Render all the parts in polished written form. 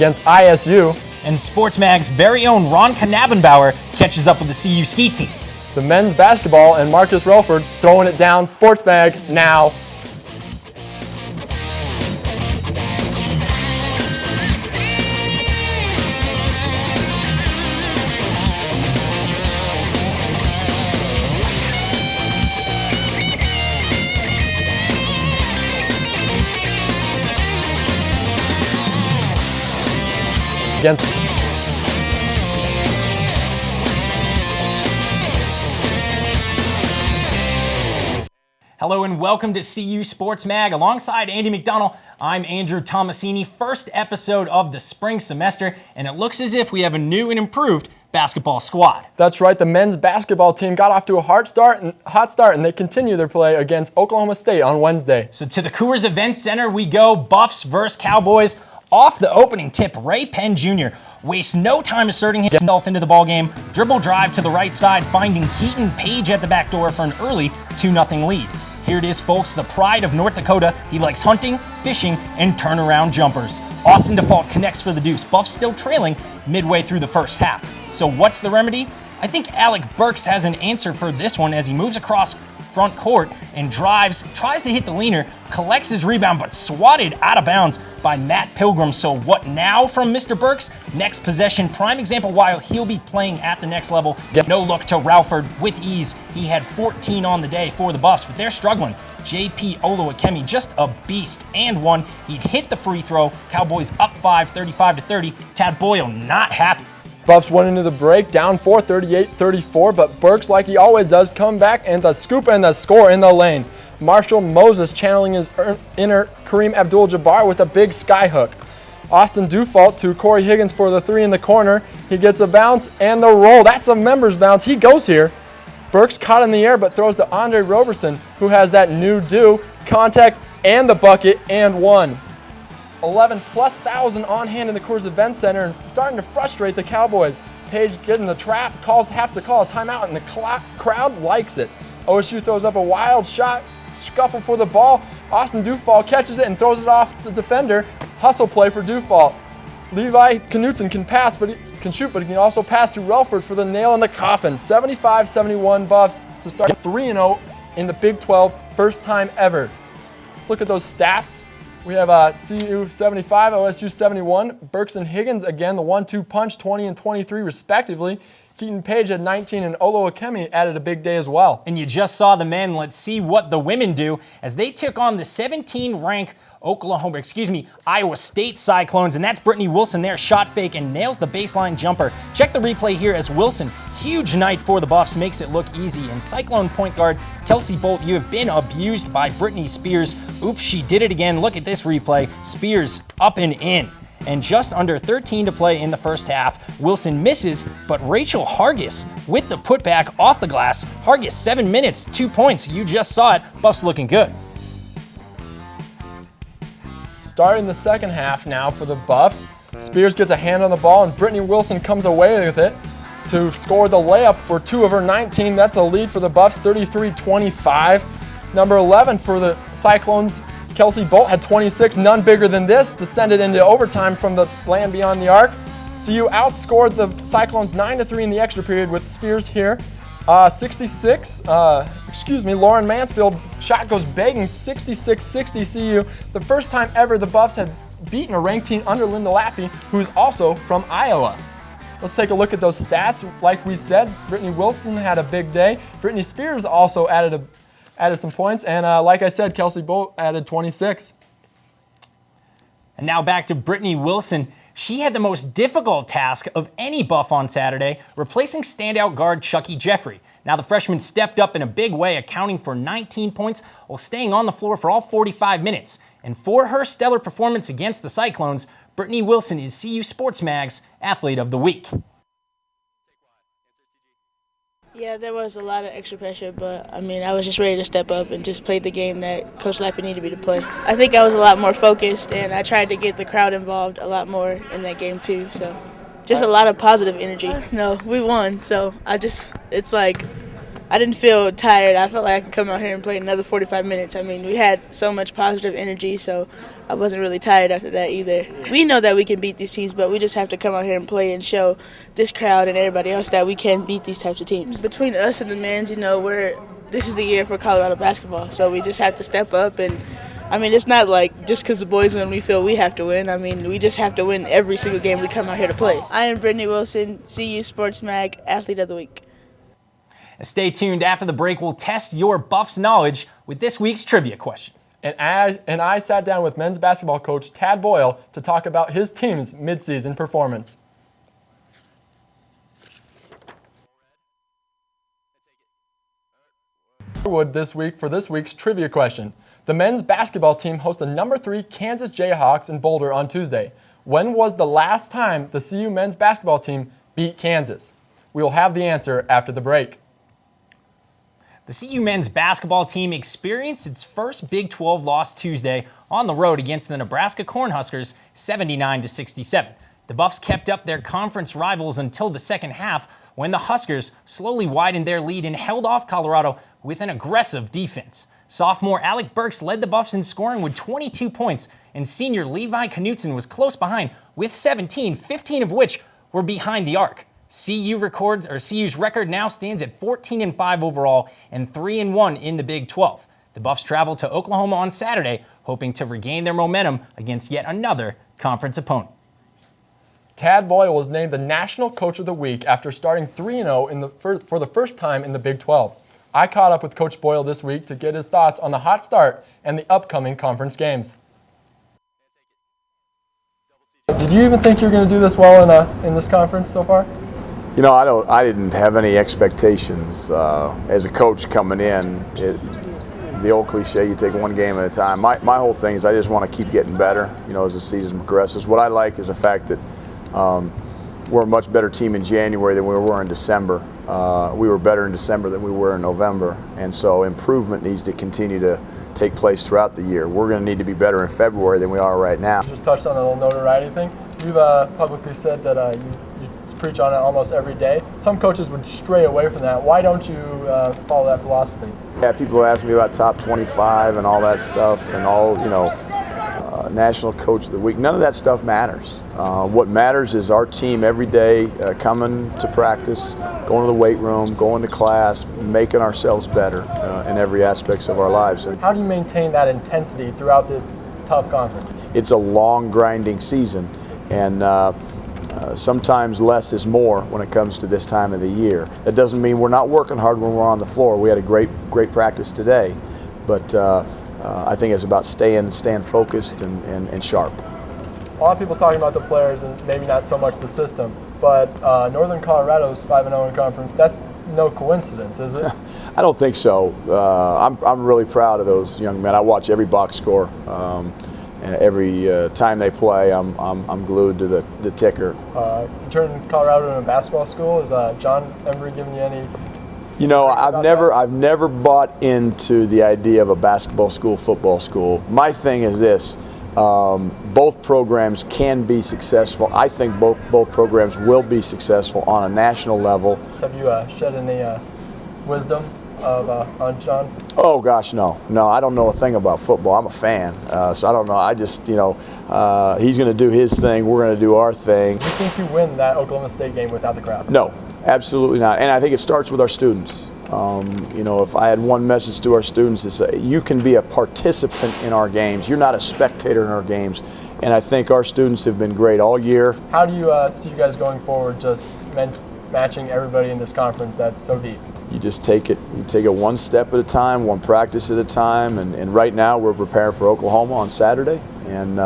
against ISU. And Sports Mag's very own Ron Knabenbauer catches up with the CU ski team. The men's basketball and Marcus Relford throwing it down. Sports Mag now. Against Hello and welcome to CU Sports Mag. Alongside Andy McDonald, I'm Andrew Tomasini. First episode of the spring semester, and it looks as if we have a new and improved basketball squad. That's right, the men's basketball team got off to a hot start, and they continue their play against Oklahoma State on Wednesday. So to the Coors Event Center we go, Buffs versus Cowboys. Off the opening tip, Ray Penn Jr. wastes no time asserting himself into the ballgame. Dribble drive to the right side, finding Keaton Page at the back door for an early 2-0 lead. Here it is, folks, the pride of North Dakota. He likes hunting, fishing, and turnaround jumpers. Austin Default connects for the deuce. Buffs still trailing midway through the first half. So what's the remedy? I think Alec Burks has an answer for this one as he moves across front court and drives, tries to hit the leaner, collects his rebound, but swatted out of bounds by Matt Pilgrim. So what now from Mr. Burks? Next possession, prime example why he'll be playing at the next level. No look to Ralford with ease. He had 14 on the day for the Buffs, but they're struggling. JP Oluwakemi, just a beast, and one. He'd hit the free throw. Cowboys up 5, 35-30. Tad Boyle not happy. Buffs went into the break, down 4, 38-34, but Burks, like he always does, come back and the scoop and the score in the lane. Marshall Moses channeling his inner Kareem Abdul-Jabbar with a big skyhook. Austin Default to Corey Higgins for the three in the corner. He gets a bounce and the roll. That's a members bounce. He goes here. Burks caught in the air but throws to Andre Roberson, who has that new do, contact and the bucket and one. 11,000+ on hand in the Coors Event Center and starting to frustrate the Cowboys. Page getting the trap, have to call a timeout, and the crowd likes it. OSU throws up a wild shot, scuffle for the ball. Austin Default catches it and throws it off the defender. Hustle play for Default. Levi Knutson can pass, but he can shoot, but he can also pass to Relford for the nail in the coffin. 75-71 Buffs to start 3-0 in the Big 12, first time ever. Let's look at those stats. We have CU 75, OSU 71. Burks and Higgins, again, the 1-2 punch, 20 and 23 respectively. Keaton Page had 19 and Oluwakemi added a big day as well. And you just saw the men. Let's see what the women do as they took on the 17-ranked Iowa State Cyclones, and that's Brittany Wilson there, shot fake and nails the baseline jumper. Check the replay here as Wilson, huge night for the Buffs, makes it look easy. And Cyclone point guard Kelsey Bolt, you have been abused by Brittany Spears. Oops, she did it again. Look at this replay. Spears up and in. And just under 13 to play in the first half. Wilson misses, but Rachel Hargis with the putback off the glass. Hargis, 7 minutes, 2 points. You just saw it. Buffs looking good. Starting the second half now for the Buffs. Spears gets a hand on the ball and Brittany Wilson comes away with it to score the layup for 2 of her 19. That's a lead for the Buffs, 33-25. Number 11 for the Cyclones, Kelsey Bolt had 26, none bigger than this, to send it into overtime from the land beyond the arc. CU outscored the Cyclones 9-3 in the extra period with Spears here. Lauren Mansfield, shot goes begging, 66-60 CU. The first time ever the Buffs had beaten a ranked team under Linda Lappy, who's also from Iowa. Let's take a look at those stats. Like we said, Brittany Wilson had a big day. Brittany Spears also added some points, and like I said, Kelsey Bolt added 26. And now back to Brittany Wilson. She had the most difficult task of any Buff on Saturday, replacing standout guard Chucky Jeffrey. Now the freshman stepped up in a big way, accounting for 19 points while staying on the floor for all 45 minutes. And for her stellar performance against the Cyclones, Brittany Wilson is CU Sports Mag's Athlete of the Week. Yeah, there was a lot of extra pressure, but I was just ready to step up and just play the game that Coach Lappy needed me to play. I think I was a lot more focused, and I tried to get the crowd involved a lot more in that game too. So just a lot of positive energy. No, we won, so it's like I didn't feel tired. I felt like I could come out here and play another 45 minutes. I mean, we had so much positive energy, so I wasn't really tired after that either. We know that we can beat these teams, but we just have to come out here and play and show this crowd and everybody else that we can beat these types of teams. Between us and the men's, this is the year for Colorado basketball, so we just have to step up. And I mean, it's not like just because the boys win, we feel we have to win. I mean, we just have to win every single game we come out here to play. I am Brittany Wilson, CU Sports Mag Athlete of the Week. Stay tuned. After the break, we'll test your Buffs knowledge with this week's trivia question. And I sat down with men's basketball coach Tad Boyle to talk about his team's midseason performance. This week for this week's trivia question. The men's basketball team hosts the number 3 Kansas Jayhawks in Boulder on Tuesday. When was the last time the CU men's basketball team beat Kansas? We will have the answer after the break. The CU men's basketball team experienced its first Big 12 loss Tuesday on the road against the Nebraska Cornhuskers 79-67. The Buffs kept up their conference rivals until the second half when the Huskers slowly widened their lead and held off Colorado with an aggressive defense. Sophomore Alec Burks led the Buffs in scoring with 22 points, and senior Levi Knutson was close behind with 17, 15 of which were behind the arc. CU's record now stands at 14-5 overall and 3-1 in the Big 12. The Buffs travel to Oklahoma on Saturday, hoping to regain their momentum against yet another conference opponent. Tad Boyle was named the National Coach of the Week after starting 3-0 for the first time in the Big 12. I caught up with Coach Boyle this week to get his thoughts on the hot start and the upcoming conference games. Did you even think you were going to do this well in this conference so far? You know, I didn't have any expectations as a coach coming in. The old cliche, you take one game at a time. My whole thing is I just want to keep getting better, as the season progresses. What I like is the fact that we're a much better team in January than we were in December. We were better in December than we were in November, and so improvement needs to continue to take place throughout the year. We're going to need to be better in February than we are right now. Just touched on a little notoriety thing. You've publicly said that you preach on it almost every day. Some coaches would stray away from that. Why don't you follow that philosophy? Yeah, people ask me about top 25 and all that stuff and all, National Coach of the Week. None of that stuff matters. What matters is our team every day coming to practice, going to the weight room, going to class, making ourselves better in every aspect of our lives. And how do you maintain that intensity throughout this tough conference? It's a long, grinding season, and sometimes less is more when it comes to this time of the year. That doesn't mean we're not working hard when we're on the floor. We had a great practice today, but I think it's about staying focused and sharp. A lot of people talking about the players and maybe not so much the system, but Northern Colorado's 5-0 in conference. That's no coincidence, is it? I don't think so. I'm really proud of those young men. I watch every box score. And every time they play, I'm glued to the ticker. You turned Colorado into a basketball school. Is John Embry giving you any? I've never bought into the idea of a basketball school, football school. My thing is this: both programs can be successful. I think both programs will be successful on a national level. Have you shed any wisdom on John? Oh gosh, no. I don't know a thing about football. I'm a fan, so I don't know. I just, he's going to do his thing. We're going to do our thing. Do you think you win that Oklahoma State game without the crowd? No, absolutely not. And I think it starts with our students. If I had one message to our students, it's you can be a participant in our games. You're not a spectator in our games. And I think our students have been great all year. How do you see you guys going forward, just matching everybody in this conference that's so deep? You just take it one step at a time, one practice at a time, and right now we're preparing for Oklahoma on Saturday, and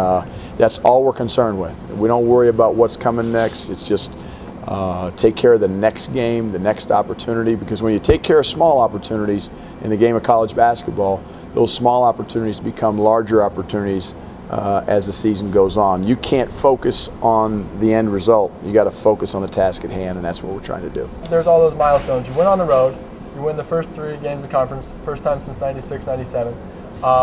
that's all we're concerned with. We don't worry about what's coming next. It's just take care of the next game, the next opportunity, because when you take care of small opportunities in the game of college basketball, those small opportunities become larger opportunities as the season goes on. You can't focus on the end result. You got to focus on the task at hand, and that's what we're trying to do. There's all those milestones. You win on the road. You win the first 3 games of conference, first time since 96, 97.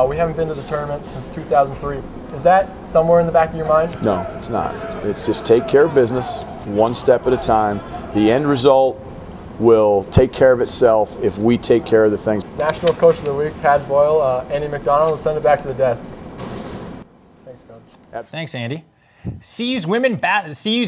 We haven't been to the tournament since 2003. Is that somewhere in the back of your mind? No, it's not. It's just take care of business, one step at a time. The end result will take care of itself if we take care of the things. National Coach of the Week, Tad Boyle, Andy McDonald. Let's send it back to the desk. Thanks, Coach. Absolutely. Thanks, Andy. CU's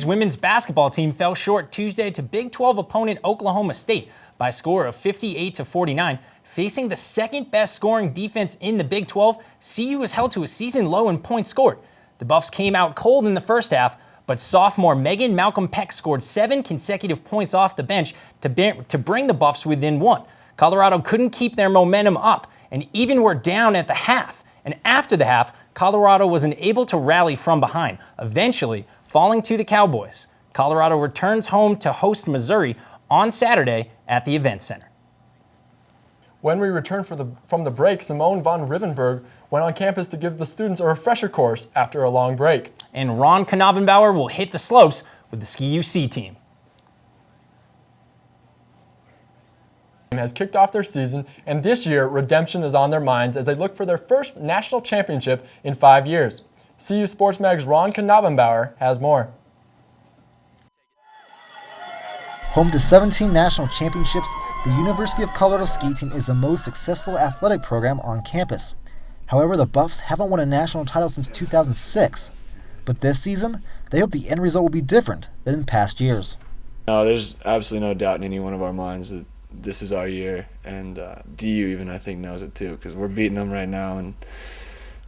women's basketball team fell short Tuesday to Big 12 opponent Oklahoma State by a score of 58-49. Facing the second best scoring defense in the Big 12, CU was held to a season low in points scored. The Buffs came out cold in the first half, but sophomore Megan Malcolm Peck scored 7 consecutive points off the bench to bring the Buffs within 1. Colorado couldn't keep their momentum up and even were down at the half. And after the half, Colorado was unable to rally from behind, eventually falling to the Cowboys. Colorado returns home to host Missouri on Saturday at the Event Center. When we returned from the break, Simone von Rivenberg went on campus to give the students a refresher course after a long break. And Ron Knabenbauer will hit the slopes with the Ski UC team. Has kicked off their season, and this year redemption is on their minds as they look for their first national championship in 5 years. CU Sports Mag's Ron Knabenbauer has more. Home to 17 national championships, the University of Colorado ski team is the most successful athletic program on campus. However, the Buffs haven't won a national title since 2006. But this season, they hope the end result will be different than in past years. No, there's absolutely no doubt in any one of our minds that this is our year, and DU even I think knows it too, because we're beating them right now, and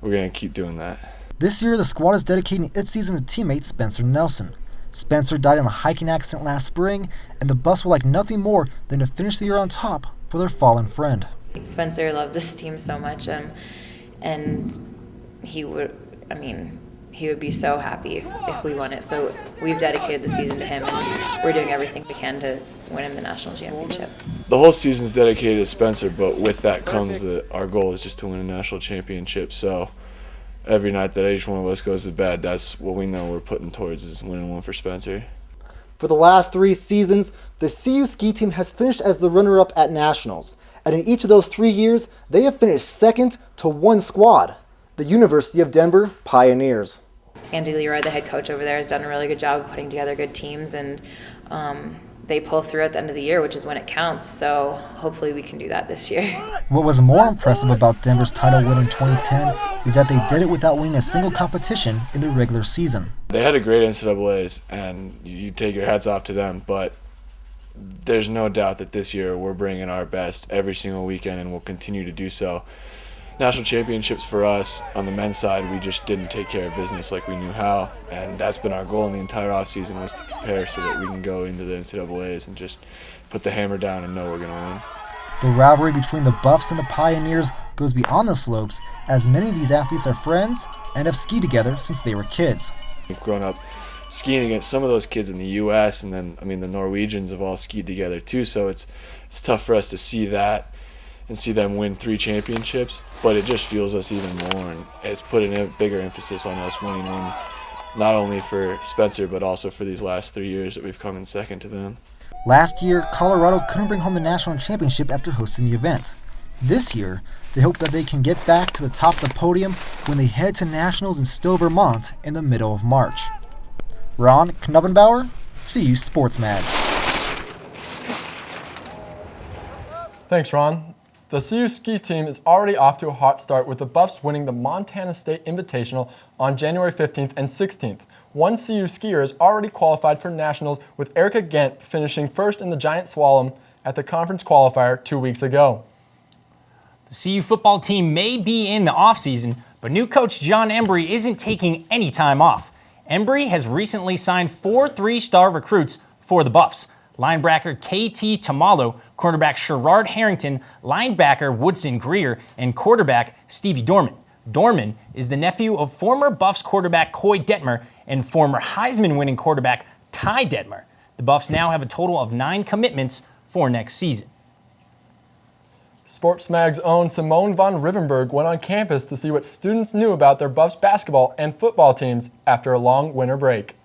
we're going to keep doing that. This year, the squad is dedicating its season to teammate Spencer Nelson. Spencer died in a hiking accident last spring, and the Buffs would like nothing more than to finish the year on top for their fallen friend. Spencer loved this team so much, and he would be so happy if we won it. So we've dedicated the season to him, and we're doing everything we can to win him the national championship. The whole season's dedicated to Spencer, but with that comes that our goal is just to win a national championship. So every night that each one of us goes to bed, that's what we know we're putting towards, is winning one for Spencer. For the last 3 seasons, the CU ski team has finished as the runner-up at nationals. And in each of those 3 years, they have finished second to one squad, the University of Denver Pioneers. Andy Leroy, the head coach over there, has done a really good job of putting together good teams, and they pull through at the end of the year, which is when it counts. So hopefully we can do that this year. What was more impressive about Denver's title win in 2010 is that they did it without winning a single competition in the regular season. They had a great NCAAs, and you take your hats off to them, but there's no doubt that this year we're bringing our best every single weekend, and we'll continue to do so. National championships for us, on the men's side, we just didn't take care of business like we knew how, and that's been our goal in the entire offseason, was to prepare so that we can go into the NCAAs and just put the hammer down and know we're going to win. The rivalry between the Buffs and the Pioneers goes beyond the slopes, as many of these athletes are friends and have skied together since they were kids. We've grown up skiing against some of those kids in the U.S., and then, the Norwegians have all skied together too, so it's tough for us to see that and see them win 3 championships, but it just fuels us even more, and it's put a bigger emphasis on us winning one, not only for Spencer, but also for these last 3 years that we've come in second to them. Last year, Colorado couldn't bring home the national championship after hosting the event. This year, they hope that they can get back to the top of the podium when they head to nationals in Stowe, Vermont in the middle of March. Ron Knabenbauer, CU Sports Mag. Thanks, Ron. The CU ski team is already off to a hot start, with the Buffs winning the Montana State Invitational on January 15th and 16th. One CU skier is already qualified for nationals, with Erica Gent finishing first in the giant slalom at the conference qualifier 2 weeks ago. The CU football team may be in the offseason, but new coach John Embry isn't taking any time off. Embry has recently signed 4 3-star recruits for the Buffs: linebacker KT Tamalo, cornerback Sherrard Harrington, linebacker Woodson Greer, and quarterback Stevie Dorman. Dorman is the nephew of former Buffs quarterback Coy Detmer and former Heisman-winning quarterback Ty Detmer. The Buffs now have a total of 9 commitments for next season. SportsMag's own Simone von Rivenberg went on campus to see what students knew about their Buffs basketball and football teams after a long winter break.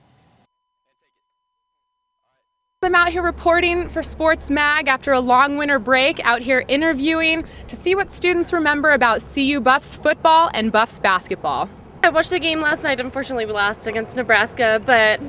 I'm out here reporting for Sports Mag after a long winter break, out here interviewing to see what students remember about CU Buffs football and Buffs basketball. I watched the game last night. Unfortunately, we lost against Nebraska, but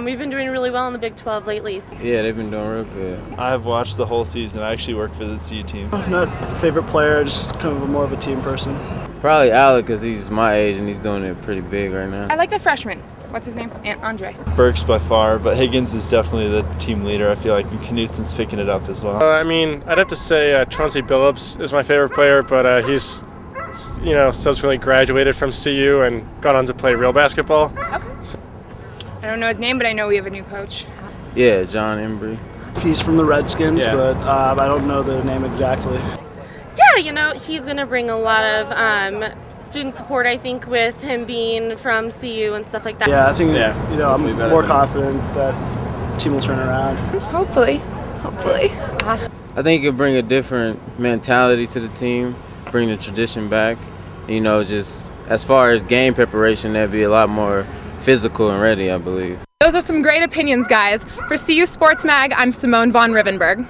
we've been doing really well in the Big 12 lately. Yeah, they've been doing real good. I've watched the whole season. I actually work for the CU team. Not a favorite player, just kind of more of a team person. Probably Alec, because he's my age and he's doing it pretty big right now. I like the freshman. What's his name? Andre. Burks by far, but Higgins is definitely the team leader. I feel like Knutson's picking it up as well. I mean, I'd have to say Chauncey Billups is my favorite player, but he's, subsequently graduated from CU and gone on to play real basketball. Okay. I don't know his name, but I know we have a new coach. Yeah, John Embry. He's from the Redskins, but I don't know the name exactly. Yeah, he's going to bring a lot of student support, I think, with him being from CU and stuff like that. Yeah, I think, I'm more confident that the team will turn around. Hopefully. I think it could bring a different mentality to the team, bring the tradition back. Just as far as game preparation, that'd be a lot more physical and ready, I believe. Those are some great opinions, guys. For CU Sports Mag, I'm Simone von Rivenberg.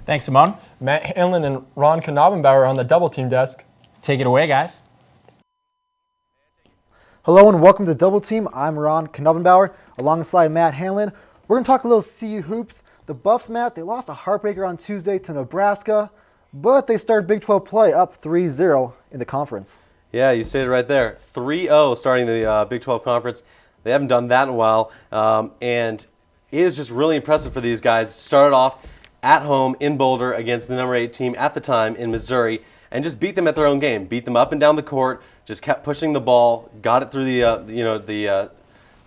Thanks, Simone. Matt Hanlon and Ron Knabenbauer on the double team desk. Take it away, guys. Hello and welcome to Double Team. I'm Ron Knabenbauer alongside Matt Hanlon. We're going to talk a little CU hoops. The Buffs, Matt, they lost a heartbreaker on Tuesday to Nebraska, but they started Big 12 play up 3-0 in the conference. Yeah, you stated it right there. 3-0 starting the Big 12 conference. They haven't done that in a while, and it is just really impressive for these guys. Started off at home in Boulder against the number 8 team at the time in Missouri, and just beat them at their own game. Beat them up and down the court. Just kept pushing the ball. Got it through the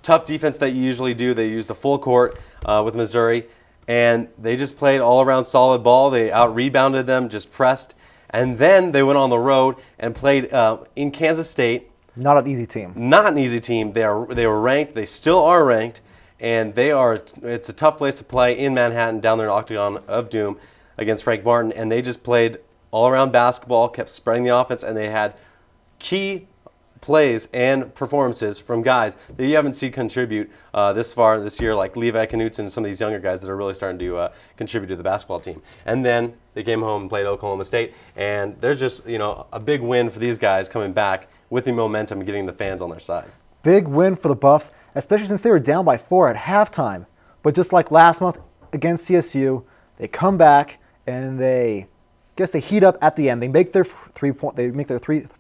tough defense that you usually do. They used the full court with Missouri, and they just played all around solid ball. They out rebounded them, just pressed, and then they went on the road and played in Kansas State. Not an easy team. Not an easy team. They were ranked. They still are ranked, and it's a tough place to play in Manhattan, down there in Octagon of Doom against Frank Martin, and they just played all-around basketball, kept spreading the offense, and they had key plays and performances from guys that you haven't seen contribute this far this year, like Levi Knutson and some of these younger guys that are really starting to contribute to the basketball team. And then they came home and played Oklahoma State, and there's just a big win for these guys coming back with the momentum and getting the fans on their side. Big win for the Buffs, especially since they were down by 4 at halftime. But just like last month against CSU, they come back and they heat up at the end. They make their three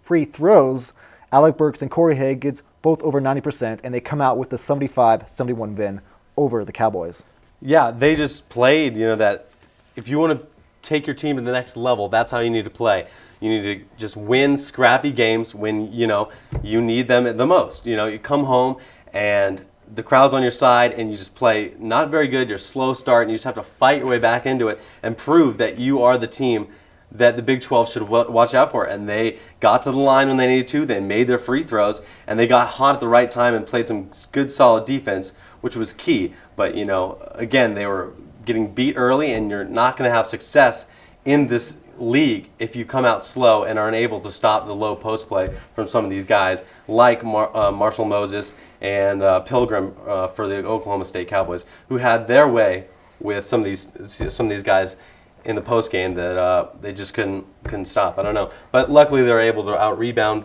free throws. Alec Burks and Corey Higgins both over 90%, and they come out with the 75-71 win over the Cowboys. Yeah, they just played, that if you want to take your team to the next level, that's how you need to play. You need to just win scrappy games when, you need them the most. You come home and the crowd's on your side and you just play not very good, you're slow start, and you just have to fight your way back into it and prove that you are the team that the Big 12 should watch out for. And they got to the line when they needed to, they made their free throws, and they got hot at the right time and played some good solid defense, which was key. But, again, they were getting beat early, and you're not going to have success in this league if you come out slow and aren't able to stop the low post play from some of these guys like Marshall Moses and Pilgrim for the Oklahoma State Cowboys, who had their way with some of these guys in the post game that they just couldn't stop. I don't know, but luckily they were able to out rebound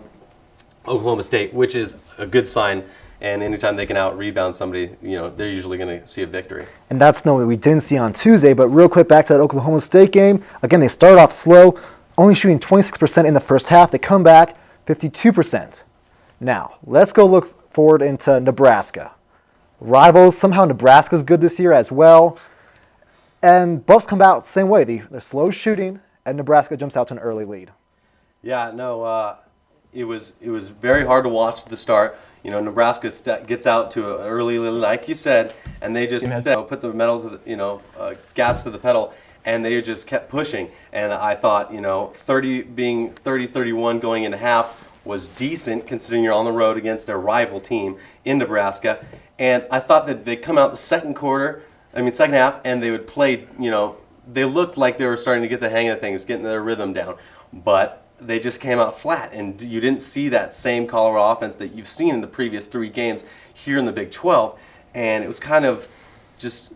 Oklahoma State, which is a good sign. And anytime they can out rebound somebody, they're usually going to see a victory. And that's what we didn't see on Tuesday. But real quick, back to that Oklahoma State game. Again, they started off slow, only shooting 26% in the first half. They come back 52%. Now, let's go look forward into Nebraska. Rivals, somehow Nebraska's good this year as well. And Buffs come out the same way. They're slow shooting, and Nebraska jumps out to an early lead. Yeah, no, it was very hard to watch at the start. Nebraska gets out to an early lead, like you said, and they just put the metal to the, gas to the pedal, and they just kept pushing. And I thought, 30-31 going into half was decent considering you're on the road against a rival team in Nebraska. And I thought that they'd come out the second half, and they would play, they looked like they were starting to get the hang of things, getting their rhythm down. But they just came out flat, and you didn't see that same Colorado offense that you've seen in the previous 3 games here in the Big 12. And it was kind of just,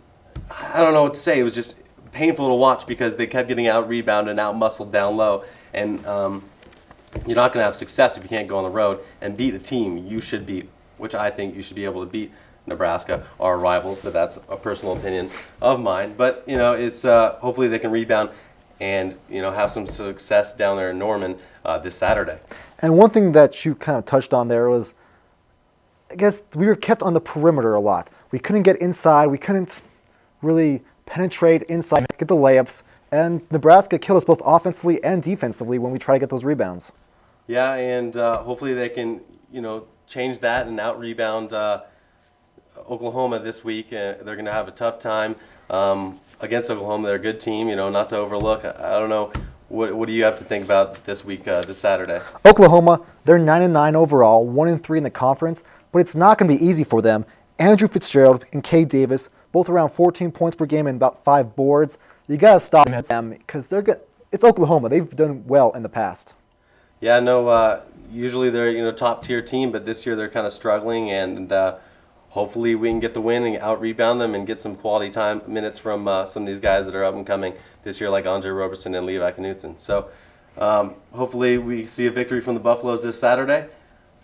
I don't know what to say. It was just painful to watch because they kept getting out-rebounded and out-muscled down low. And you're not going to have success if you can't go on the road and beat a team you should beat, which I think you should be able to beat. Nebraska, our rivals, but that's a personal opinion of mine. But it's hopefully they can rebound and have some success down there in Norman this Saturday. And one thing that you kind of touched on there was, I guess we were kept on the perimeter a lot. We couldn't get inside. We couldn't really penetrate inside, get the layups, and Nebraska killed us both offensively and defensively when we try to get those rebounds. Yeah, and hopefully they can change that and out rebound Oklahoma this week. They're going to have a tough time against Oklahoma. They're a good team, not to overlook. I don't know. What do you have to think about this week, this Saturday? Oklahoma, they're 9-9 overall, 1-3 in the conference, but it's not going to be easy for them. Andrew Fitzgerald and Cade Davis, both around 14 points per game and about 5 boards. You got to stop them because they're good. It's Oklahoma. They've done well in the past. Yeah, no. Usually they're top tier team, but this year they're kind of struggling, and hopefully we can get the win and out rebound them and get some quality time minutes from some of these guys that are up and coming this year, like Andre Roberson and Levi Knutson. So hopefully we see a victory from the Buffaloes this Saturday.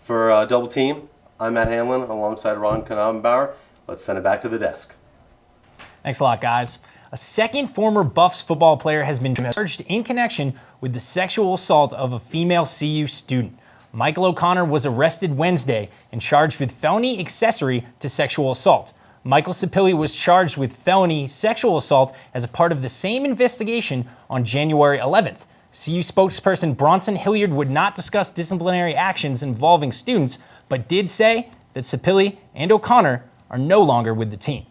For Double Team, I'm Matt Hanlon alongside Ron Knabenbauer. Let's send it back to the desk. Thanks a lot, guys. A second former Buffs football player has been charged in connection with the sexual assault of a female CU student. Michael O'Connor was arrested Wednesday and charged with felony accessory to sexual assault. Michael Sapilli was charged with felony sexual assault as a part of the same investigation on January 11th. CU spokesperson Bronson Hilliard would not discuss disciplinary actions involving students, but did say that Sapilli and O'Connor are no longer with the team.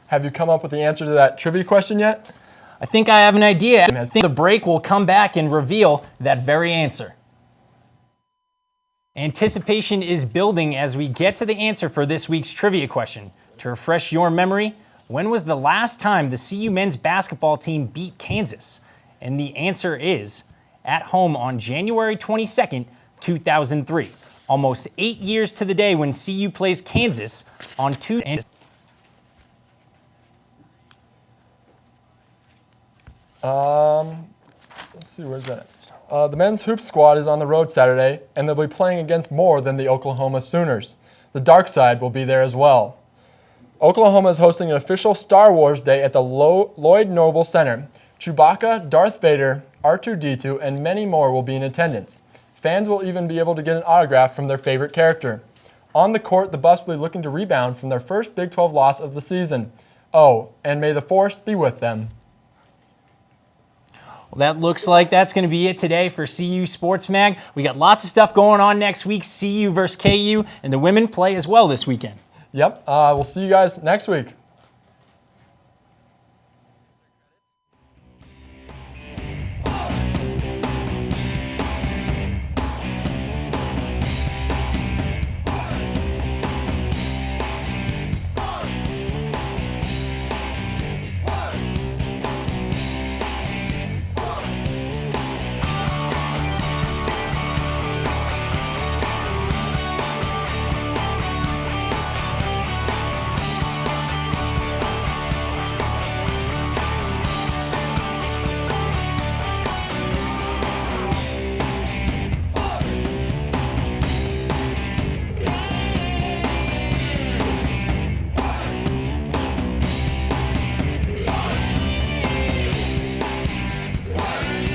Have you come up with the answer to that trivia question yet? I think I have an idea. I think the break will come back and reveal that very answer. Anticipation is building as we get to the answer for this week's trivia question. To refresh your memory, when was the last time the CU men's basketball team beat Kansas? And the answer is at home on January 22nd, 2003. Almost 8 years to the day when CU plays Kansas on Tuesday. Let's see, where's that? The men's hoop squad is on the road Saturday, and they'll be playing against more than the Oklahoma Sooners. The dark side will be there as well. Oklahoma is hosting an official Star Wars Day at the Lloyd Noble Center. Chewbacca, Darth Vader, R2-D2, and many more will be in attendance. Fans will even be able to get an autograph from their favorite character. On the court, the Buffs will be looking to rebound from their first Big 12 loss of the season. Oh, and may the Force be with them. Well, that looks like that's going to be it today for CU Sports Mag. We got lots of stuff going on next week. CU versus KU, and the women play as well this weekend. Yep, we'll see you guys next week.